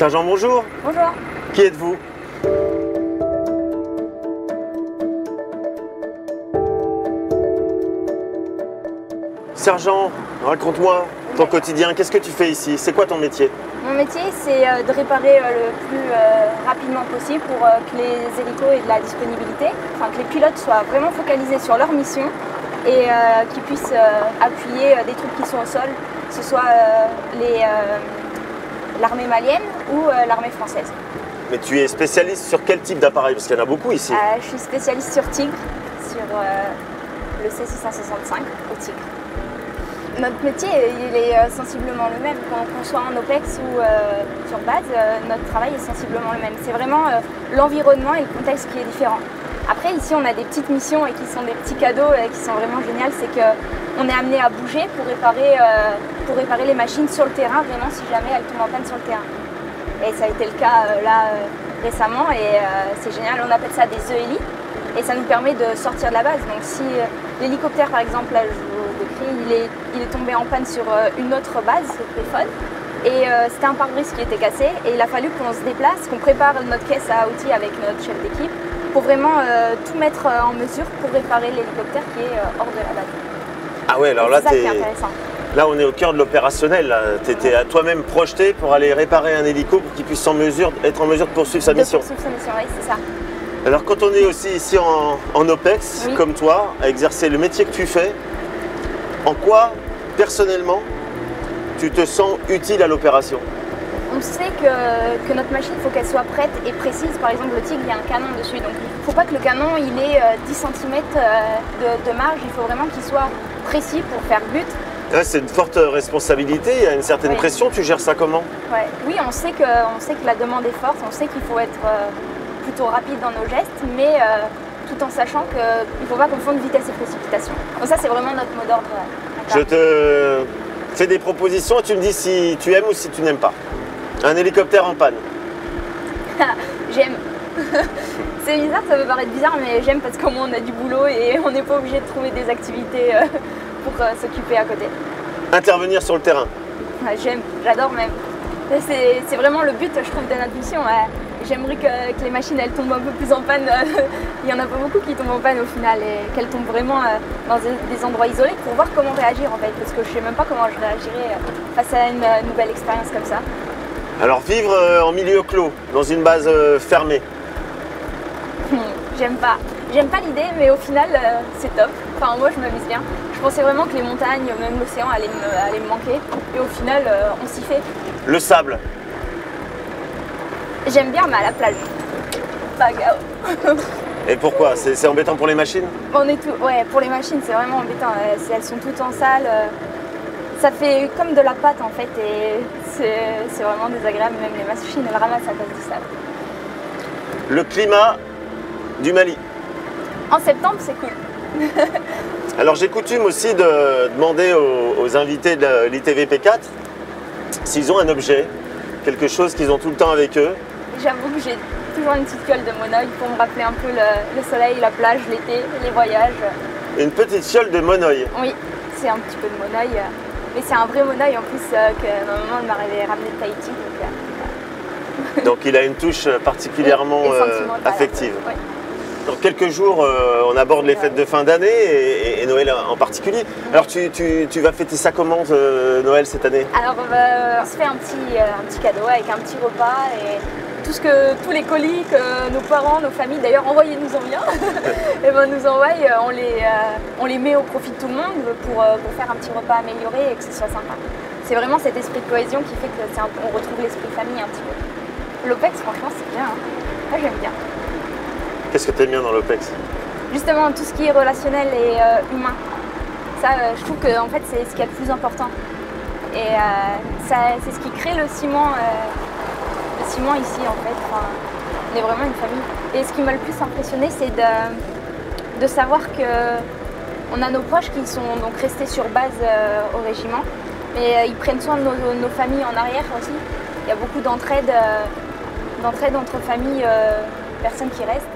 Sergent, bonjour. Bonjour. Qui êtes-vous? Sergent, raconte-moi ton quotidien. Qu'est-ce que tu fais ici? C'est quoi ton métier? Mon métier, c'est de réparer le plus rapidement possible pour que les hélicos aient de la disponibilité, enfin que les pilotes soient vraiment focalisés sur leur mission et qu'ils puissent appuyer des troupes qui sont au sol, que ce soit l'armée malienne ou l'armée française. Mais tu es spécialiste sur quel type d'appareil? Parce qu'il y en a beaucoup ici. Je suis spécialiste sur Tigre, sur le C665 au Tigre. Notre métier, il est sensiblement le même. Qu'on soit en OPEX ou sur base, notre travail est sensiblement le même. C'est vraiment l'environnement et le contexte qui est différent. Après, ici, on a des petites missions et qui sont des petits cadeaux et qui sont vraiment géniales. C'est qu'on est amené à bouger pour réparer les machines sur le terrain, vraiment si jamais elles tombent en panne sur le terrain. Et ça a été le cas récemment et c'est génial. On appelle ça des EHeli et ça nous permet de sortir de la base. Donc si l'hélicoptère, par exemple, là, je vous décris, il est tombé en panne sur une autre base, téléphone, et c'était un pare-brise qui était cassé et il a fallu qu'on se déplace, qu'on prépare notre caisse à outils avec notre chef d'équipe pour vraiment tout mettre en mesure pour réparer l'hélicoptère qui est hors de la base. Ah ouais, alors et là, c'est ça qui est intéressant. Là, on est au cœur de l'opérationnel. Tu étais à toi-même projeté pour aller réparer un hélico pour qu'il puisse être en mesure de poursuivre sa mission. Poursuivre sa mission, oui, c'est ça. Alors, quand on est aussi ici en OPEX, oui, comme toi, à exercer le métier que tu fais, en quoi, personnellement, tu te sens utile à l'opération? On sait que notre machine, il faut qu'elle soit prête et précise. Par exemple, le Tigre, il y a un canon dessus. Donc, il ne faut pas que le canon il ait 10 cm de marge. Il faut vraiment qu'il soit précis pour faire but. Ouais, c'est une forte responsabilité, il y a une certaine pression. Tu gères ça comment? Ouais. Oui, on sait que la demande est forte. On sait qu'il faut être plutôt rapide dans nos gestes, mais tout en sachant qu'il ne faut pas confondre vitesse et précipitation. Donc ça, c'est vraiment notre mot d'ordre. Je te fais des propositions et tu me dis si tu aimes ou si tu n'aimes pas. Un hélicoptère en panne. J'aime. C'est bizarre, ça peut paraître bizarre, mais j'aime parce qu'au moins on a du boulot et on n'est pas obligé de trouver des activités pour s'occuper à côté. Intervenir sur le terrain. J'aime, j'adore même. C'est vraiment le but, je trouve, de notre mission. J'aimerais que les machines elles tombent un peu plus en panne. Il n'y en a pas beaucoup qui tombent en panne au final et qu'elles tombent vraiment dans des endroits isolés pour voir comment réagir en fait. Parce que je ne sais même pas comment je réagirais face à une nouvelle expérience comme ça. Alors vivre en milieu clos, dans une base fermée. J'aime pas. J'aime pas l'idée, mais au final c'est top. Enfin moi je m'amuse bien. Je pensais vraiment que les montagnes, même l'océan allaient me manquer. Et au final on s'y fait. Le sable. J'aime bien, mais à la plage. Pas grave. Et pourquoi? C'est embêtant pour les machines? Ouais, pour les machines, c'est vraiment embêtant. Elles sont toutes en salle. Ça fait comme de la pâte en fait. Et c'est vraiment désagréable. Même les machines, elles ramassent à cause du sable. Le climat du Mali. En septembre, c'est cool. Alors j'ai coutume aussi de demander aux invités de l'ITVP4 s'ils ont un objet, quelque chose qu'ils ont tout le temps avec eux. J'avoue que j'ai toujours une petite fiole de monoeil pour me rappeler un peu le soleil, la plage, l'été, les voyages. Une petite fiole de monoeil? Oui, c'est un petit peu de monoeil. Mais c'est un vrai monoeil en plus que ma maman m'avait ramené de Tahiti. Donc il a une touche particulièrement affective. Oui. Dans quelques jours, on aborde les fêtes de fin d'année et Noël en particulier. Alors tu vas fêter ça comment, Noël, cette année? Alors on se fait un petit cadeau avec un petit repas et tous les colis que nos parents, nos familles, d'ailleurs envoyez-nous-en bien, et ben nous envoient, on les met au profit de tout le monde pour faire un petit repas amélioré et que ce soit sympa. C'est vraiment cet esprit de cohésion qui fait qu'on retrouve l'esprit de famille un petit peu. L'OPEX, franchement, c'est bien. Hein. Moi, j'aime bien. Qu'est-ce que tu aimes bien dans l'OPEX? Justement, tout ce qui est relationnel et humain. Ça, je trouve que en fait, c'est ce qui est le plus important. Et c'est ce qui crée le ciment ici, en fait. Enfin, on est vraiment une famille. Et ce qui m'a le plus impressionné, c'est de savoir qu'on a nos proches qui sont donc restés sur base au régiment. Mais ils prennent soin de nos familles en arrière aussi. Il y a beaucoup d'entraide entre familles, personnes qui restent.